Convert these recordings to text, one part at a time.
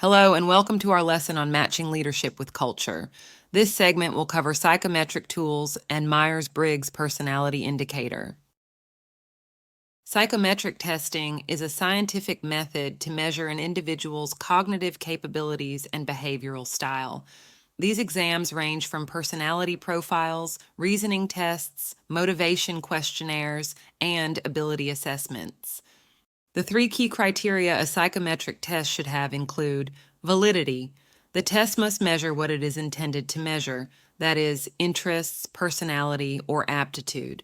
Hello, and welcome to our lesson on matching leadership with culture. This segment will cover psychometric tools and Myers-Briggs personality indicator. Psychometric testing is a scientific method to measure an individual's cognitive capabilities and behavioral style. These exams range from personality profiles, reasoning tests, motivation questionnaires, and ability assessments. The three key criteria a psychometric test should have include validity. The test must measure what it is intended to measure, that is, interests, personality, or aptitude.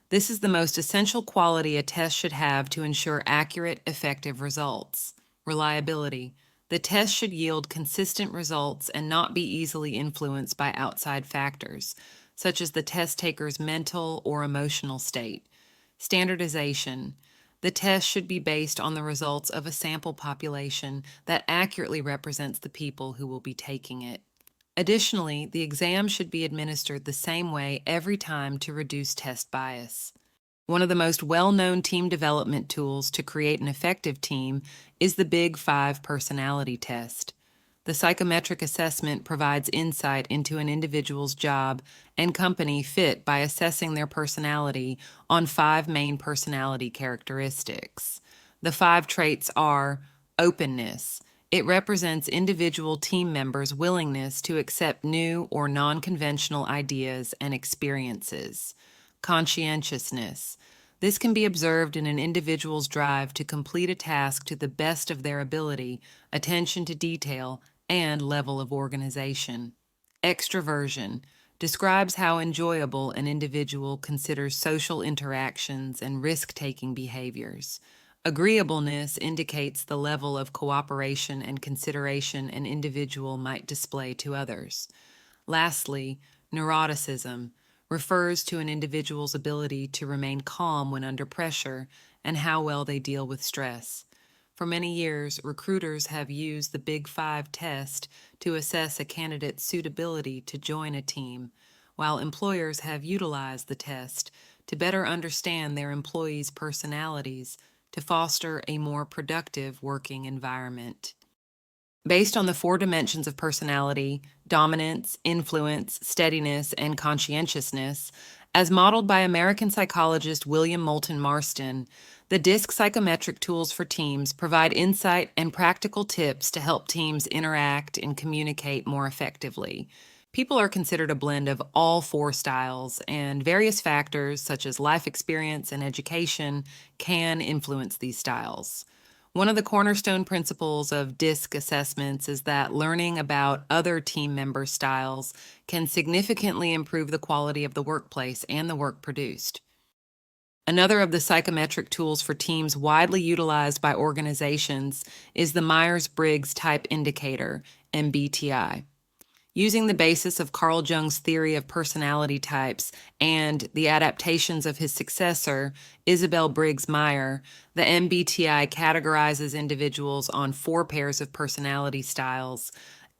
This is the most essential quality a test should have to ensure accurate, effective results. Reliability. The test should yield consistent results and not be easily influenced by outside factors, such as the test taker's mental or emotional state. Standardization. The test should be based on the results of a sample population that accurately represents the people who will be taking it. Additionally, the exam should be administered the same way every time to reduce test bias. One of the most well-known team development tools to create an effective team is the Big Five personality test. The psychometric assessment provides insight into an individual's job and company fit by assessing their personality on 5 main personality characteristics. The 5 traits are openness. It represents individual team members' willingness to accept new or non-conventional ideas and experiences. Conscientiousness. This can be observed in an individual's drive to complete a task to the best of their ability, attention to detail, and level of organization. Extroversion describes how enjoyable an individual considers social interactions and risk-taking behaviors. Agreeableness indicates the level of cooperation and consideration an individual might display to others. Lastly, neuroticism refers to an individual's ability to remain calm when under pressure and how well they deal with stress. For many years, recruiters have used the Big Five test to assess a candidate's suitability to join a team, while employers have utilized the test to better understand their employees' personalities to foster a more productive working environment. Based on the 4 dimensions of personality, dominance, influence, steadiness, and conscientiousness, as modeled by American psychologist William Moulton Marston, the DISC psychometric tools for teams provide insight and practical tips to help teams interact and communicate more effectively. People are considered a blend of all 4 styles, and various factors such as life experience and education can influence these styles. One of the cornerstone principles of DISC assessments is that learning about other team member styles can significantly improve the quality of the workplace and the work produced. Another of the psychometric tools for teams widely utilized by organizations is the Myers-Briggs Type Indicator, MBTI. Using the basis of Carl Jung's theory of personality types and the adaptations of his successor, Isabel Briggs Meyer, the MBTI categorizes individuals on 4 pairs of personality styles: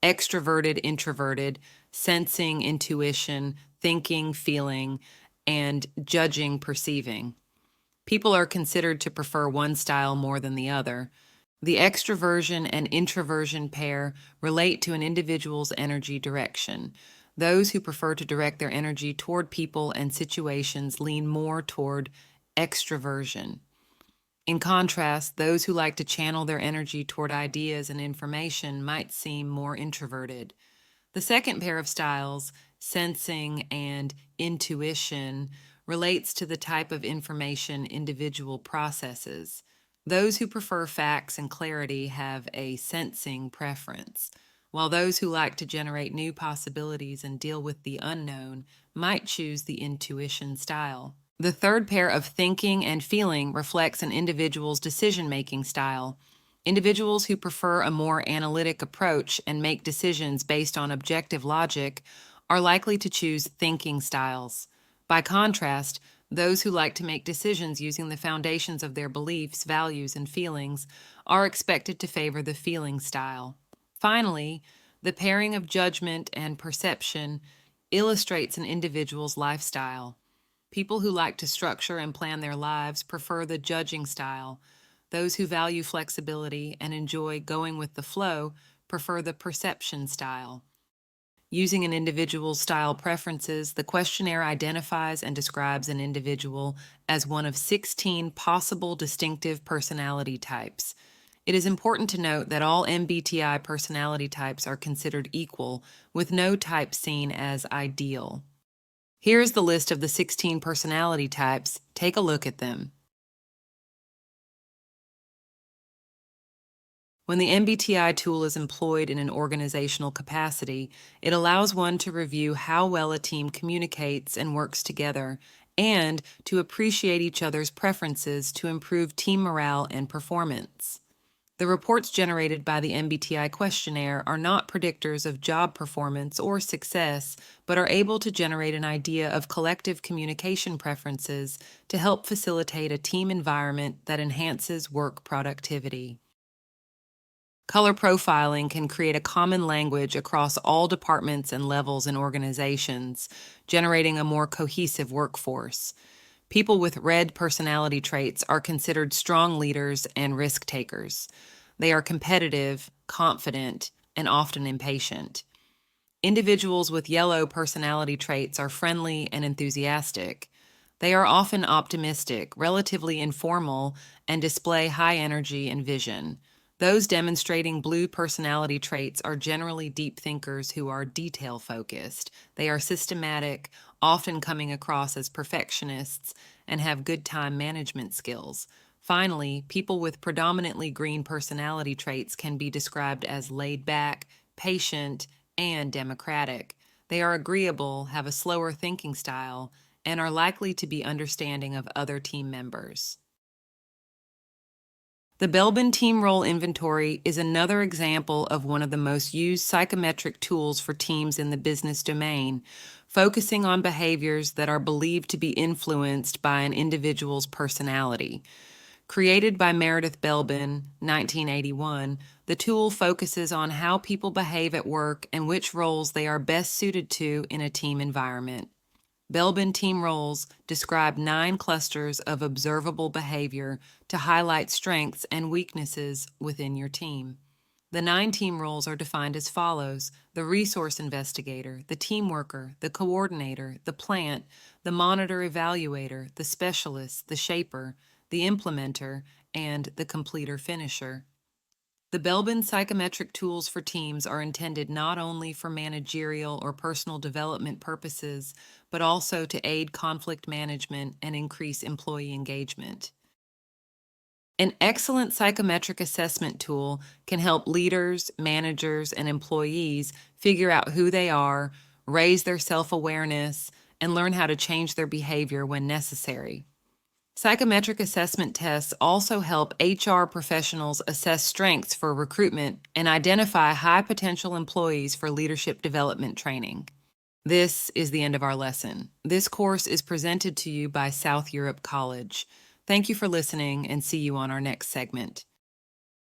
extroverted, introverted, sensing, intuition, thinking, feeling, and judging, perceiving. People are considered to prefer one style more than the other. The extroversion and introversion pair relate to an individual's energy direction. Those who prefer to direct their energy toward people and situations lean more toward extroversion. In contrast, those who like to channel their energy toward ideas and information might seem more introverted. The second pair of styles, sensing and intuition, relates to the type of information individual processes. Those who prefer facts and clarity have a sensing preference, while those who like to generate new possibilities and deal with the unknown might choose the intuition style. The third pair of thinking and feeling reflects an individual's decision-making style. Individuals who prefer a more analytic approach and make decisions based on objective logic are likely to choose thinking styles. By contrast, those who like to make decisions using the foundations of their beliefs, values, and feelings are expected to favor the feeling style. Finally, the pairing of judgment and perception illustrates an individual's lifestyle. People who like to structure and plan their lives prefer the judging style. Those who value flexibility and enjoy going with the flow prefer the perception style. Using an individual's style preferences, the questionnaire identifies and describes an individual as one of 16 possible distinctive personality types. It is important to note that all MBTI personality types are considered equal, with no type seen as ideal. Here is the list of the 16 personality types. Take a look at them. When the MBTI tool is employed in an organizational capacity, it allows one to review how well a team communicates and works together, and to appreciate each other's preferences to improve team morale and performance. The reports generated by the MBTI questionnaire are not predictors of job performance or success, but are able to generate an idea of collective communication preferences to help facilitate a team environment that enhances work productivity. Color profiling can create a common language across all departments and levels in organizations, generating a more cohesive workforce. People with red personality traits are considered strong leaders and risk takers. They are competitive, confident, and often impatient. Individuals with yellow personality traits are friendly and enthusiastic. They are often optimistic, relatively informal, and display high energy and vision. Those demonstrating blue personality traits are generally deep thinkers who are detail focused. They are systematic, often coming across as perfectionists, and have good time management skills. Finally, people with predominantly green personality traits can be described as laid back, patient, and democratic. They are agreeable, have a slower thinking style, and are likely to be understanding of other team members. The Belbin Team Role Inventory is another example of one of the most used psychometric tools for teams in the business domain, focusing on behaviors that are believed to be influenced by an individual's personality. Created by Meredith Belbin, 1981, the tool focuses on how people behave at work and which roles they are best suited to in a team environment. Belbin team roles describe 9 clusters of observable behavior to highlight strengths and weaknesses within your team. The 9 team roles are defined as follows: the resource investigator, the team worker, the coordinator, the plant, the monitor evaluator, the specialist, the shaper, the implementer, and the completer finisher. The Belbin psychometric tools for teams are intended not only for managerial or personal development purposes, but also to aid conflict management and increase employee engagement. An excellent psychometric assessment tool can help leaders, managers, and employees figure out who they are, raise their self-awareness, and learn how to change their behavior when necessary. Psychometric assessment tests also help HR professionals assess strengths for recruitment and identify high potential employees for leadership development training. This is the end of our lesson. This course is presented to you by South Europe College. Thank you for listening, and see you on our next segment.